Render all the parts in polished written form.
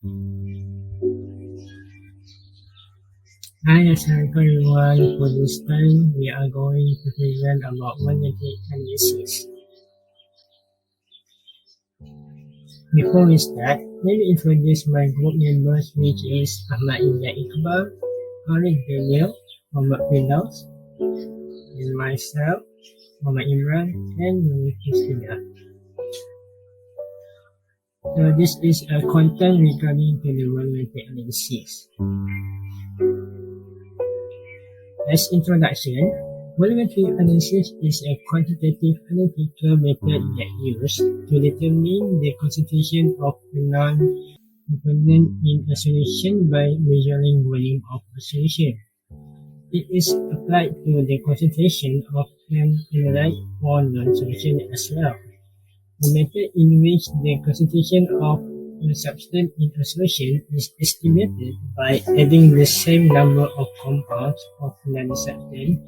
Hi, assalamualaikum everyone. For this time, we are going to present about volumetric analysis. Before we start, let me introduce my group members, which is Ahmad India Iqbal, Khalid Daniel, Muhammad Firdaus, and myself, Muhammad Imran, and Nur Christina. So this is a content regarding to the volumetric analysis. As introduction, volumetric analysis is a quantitative analytical method that used to determine the concentration of a non-component in a solution by measuring volume of a solution. It is applied to the concentration of an analyte or non-solution as well. The method in which the concentration of a substance in a solution is estimated by adding the same number of compounds of non-substance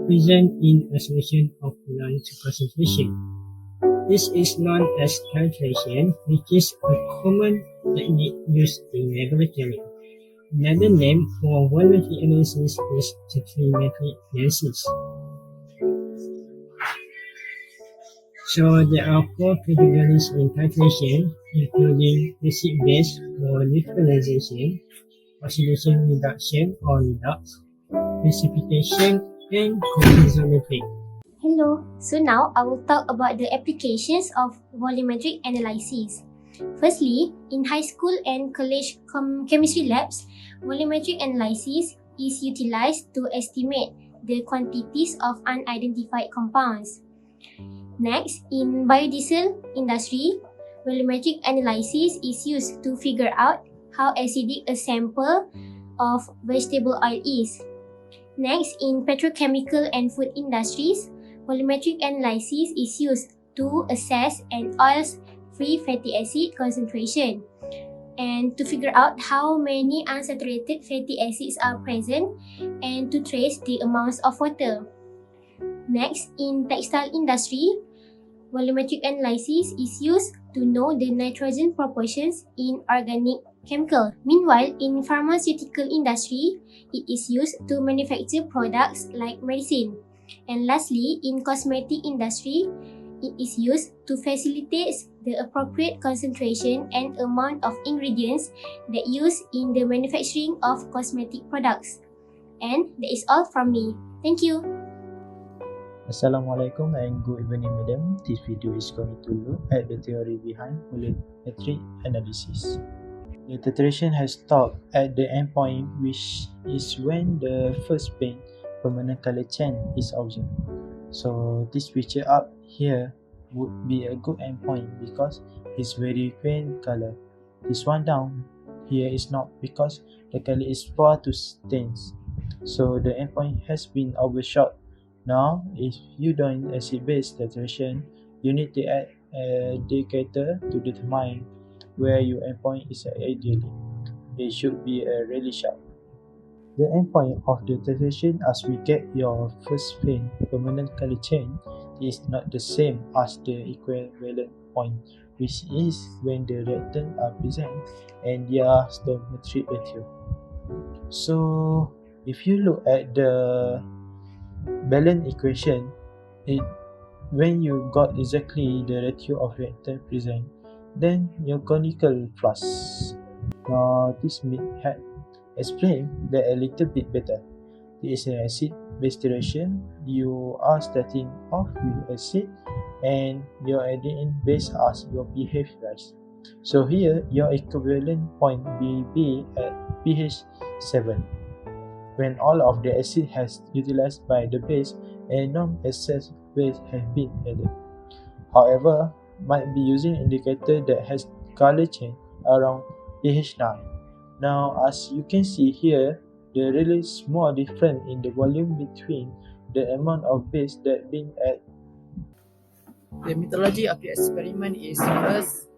present in a solution of non-concentration. This is known as titration, which is a common technique used in laboratory. Another name for volumetric analysis is volumetric analysis. So there are four categories in titration, including acid-base for neutralization, oxidation reduction or redox, precipitation, and compensometric. Hello, so now I will talk about the applications of volumetric analysis. Firstly, in high school and college chemistry labs, volumetric analysis is utilized to estimate the quantities of unidentified compounds. Next, in biodiesel industry, volumetric analysis is used to figure out how acidic a sample of vegetable oil is. Next, in petrochemical and food industries, volumetric analysis is used to assess an oil's free fatty acid concentration and to figure out how many unsaturated fatty acids are present and to trace the amounts of water. Next, in textile industry, volumetric analysis is used to know the nitrogen proportions in organic chemical. Meanwhile, in pharmaceutical industry, it is used to manufacture products like medicine. And lastly, in cosmetic industry, it is used to facilitate the appropriate concentration and amount of ingredients that used in the manufacturing of cosmetic products. And that is all from me. Thank you. Assalamualaikum and good evening madam. This video is going to look at the theory behind volumetric analysis. The titration has stopped at the endpoint, which is when the first pane permanent color change is observed. So this picture up here would be a good endpoint because it's very faint color. This one down here is not because the color is far too stains. So the endpoint has been overshot. Now, if you doing acid-base titration, you need to add a indicator to determine where your endpoint is ideally. It should be really sharp. The endpoint of the titration as we get your first pane permanent color change is not the same as the equivalent point, which is when the reactants are present and their stoichiometric ratio. So, if you look at the balance equation, when you got exactly the ratio of reactant present, then your conical flux. Now this had explained that a little bit better. This is an acid-base titration. You are starting off with acid and you're adding in base as your pH rise. So here your equivalent point will be at pH 7. When all of the acid has utilized by the base and non-excess base has been added. However, might be using indicator that has color change around pH 9. Now, as you can see here, there is really small difference in the volume between the amount of base that been added. The methodology of the experiment is first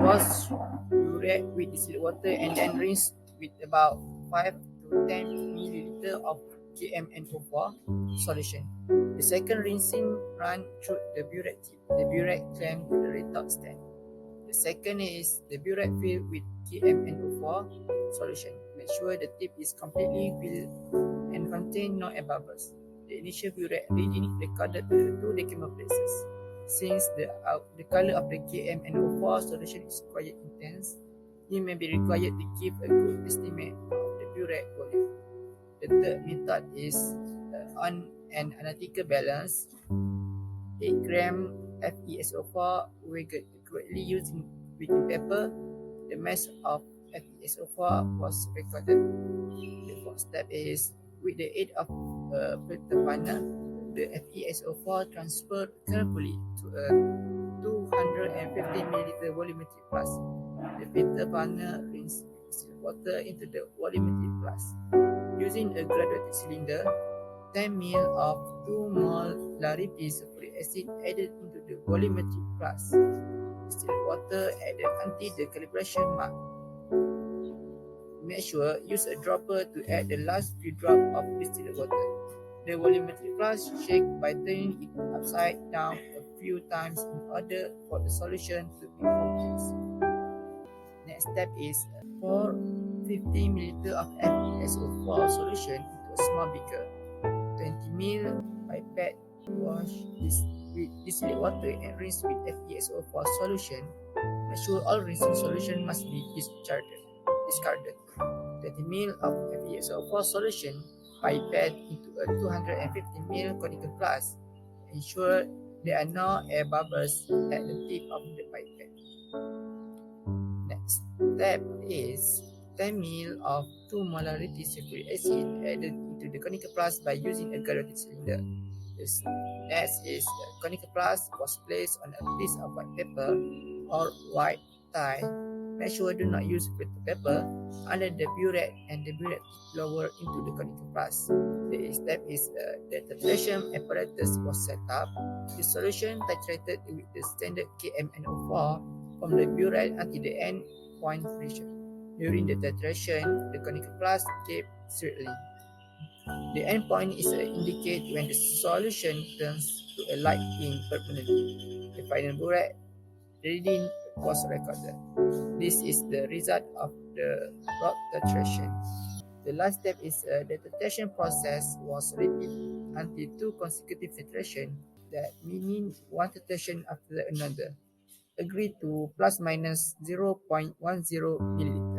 wash urea with distilled water and then rinse with about 5 to 10 milliliter of KMNO4 solution. The second rinsing run through the burette tip. The burette clamped to the redox stand. The second is the burette filled with KMnO4 solution. Make sure the tip is completely filled and contain no air bubbles. The initial burette reading recorded the 2 decimal places. Since the color of the KMnO4 solution is quite intense, you may be required to give a good estimate of the burette volume. The third method is on an analytical balance. 8 gram FeSO4 weighed accurately using baking paper. The mass of FeSO4 was recorded. The fourth step is, with the aid of a filter panel, the FeSO4 transferred carefully to a 250 ml volumetric flask. The filter panel rinses water into the volumetric flask. Using a graduated cylinder, 10 ml of 2 molarity sulfuric acid added into the volumetric flask. Distilled water added until the calibration mark. Make sure use a dropper to add the last few drops of distilled water. The volumetric flask shake by turning it upside down a few times in order for the solution to be homogeneous. Next step is pour 50 ml of FeSO4 solution into a small beaker. 20 ml pipette wash this with distilled water and rinse with FeSO4 solution. Make sure all rinsing solution must be discarded. 20 ml of FeSO4 solution pipette into a 250 ml conical flask. Ensure there are no air bubbles at the tip of the pipette. Next step is 10 ml of 2 molarity sulfuric acid added into the conical flask by using a graduated cylinder. Next is the conical flask was placed on a piece of white paper or white tie. Make sure do not use filter paper under the burette and the burette lower into the conical flask. The step is the titration apparatus was set up. The solution titrated with the standard KMnO4 from the burette until the end point pressure. During the titration, the conical flask kept straightly. The endpoint is indicated when the solution turns to a light pink permanently. The final burette reading was recorded. This is the result of the rod titration. The last step is the titration process was repeated until 2 consecutive titration, that meaning one titration after another. Agree to plus minus 0.10 milliliter.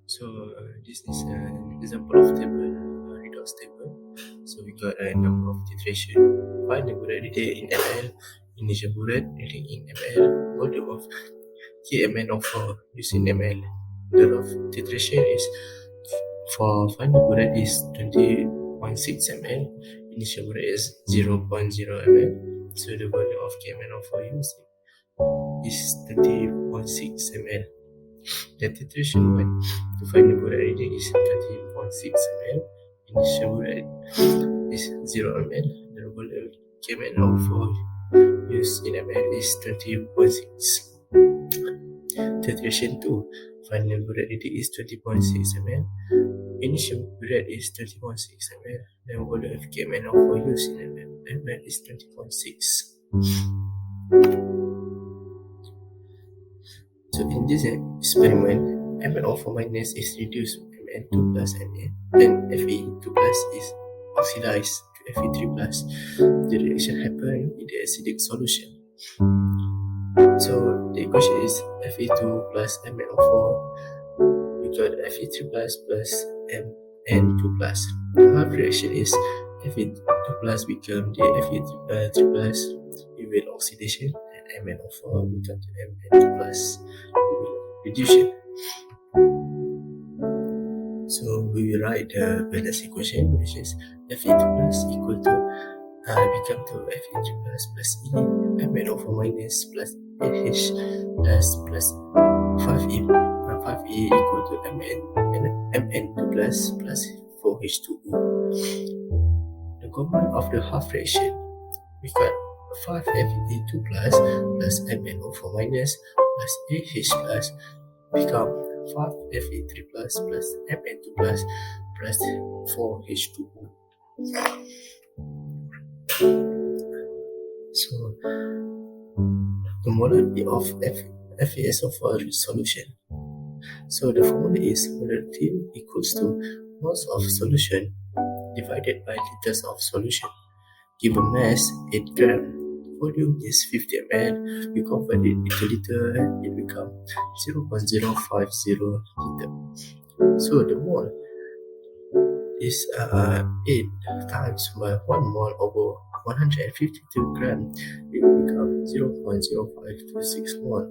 So this is an example of table, redox table. So we got a number of titration. Find the burette reading in ml, initial burette reading in ml, volume of KMnO4 using ml. The rate of titration is for final burette is 20.6 ml, initial burette is 0.0 ml. So the volume of KMnO4 used is 20.6 ml. The titration one to find the burette reading is 20.6 ml. Initial burette is 0 ml. The volume KMnO4 used in ml is 20.6. Titration 2, final burette reading is 20.6 ml. Initial burette is 20.6 ml. The volume of KMnO4 used in ml is 20.6. So in this experiment, MnO4 minus is reduced to Mn2 plus Na, then Fe2 plus is oxidized to Fe3 plus. The reaction happens in the acidic solution. So the equation is Fe2 plus MnO4. We got Fe3 plus Mn2 plus. The half reaction is Fe2 plus become the Fe3 plus. We will oxidation and MnO4 become to Mn2 plus. Reduction. So we will write the balance equation, which is Fe2 plus equal to become to Fe3 plus E, MnO4 minus plus AH plus 5E equal to Mn2 plus 4H2O. The common of the half reaction, we got 5Fe2 plus MnO4 minus plus AH plus become 5Fe3 plus Mn2 plus 4H2O. So the molarity of FeSO4 solution. So the formula is molarity equals to moles of solution divided by liters of solution. Given mass 8 gram, volume is 50 ml, we convert it into liter, it becomes 0.050 liter. So the mole is 8 times by 1 mole over 152 gram, it will become 0.0526 mole.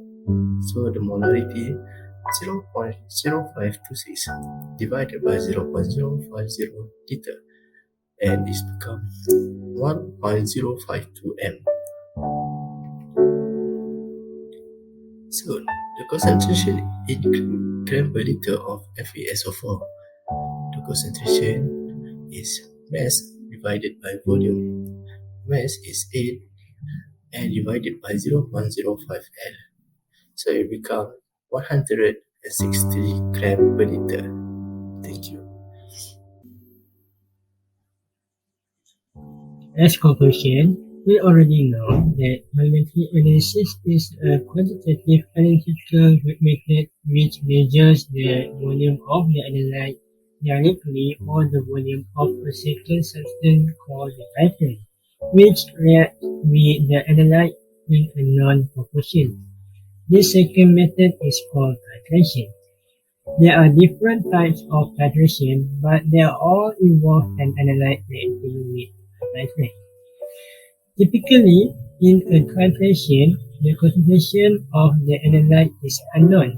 So the molarity 0.0526 divided by 0.050 liter, and it's become 1.052 m. So the concentration in gram per liter of FeSO4. The concentration is mass divided by volume. Mass is 8 and divided by 0.05 L. So it becomes 160 gram per liter. Thank you. As conclusion, we already know that volumetric analysis is a quantitative analytical method which measures the volume of the analyte directly or the volume of a second substance called the titrate, which reacts with the analyte in a non-proportion. This second method is called titration. There are different types of titration, but they all involve an analyte reacting with a titrate. Typically, in a titration, the concentration of the analyte is unknown.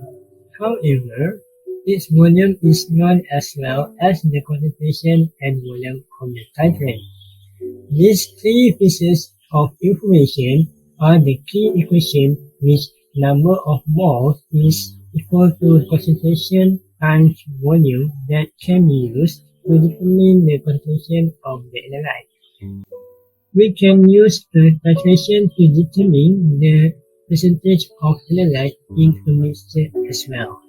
However, its volume is known as well as the concentration and volume of the titrate. These three pieces of information are the key equation which number of moles is equal to concentration times volume that can be used to determine the concentration of the analyte. We can use the titration to determine the percentage of analyte in a mixture as well.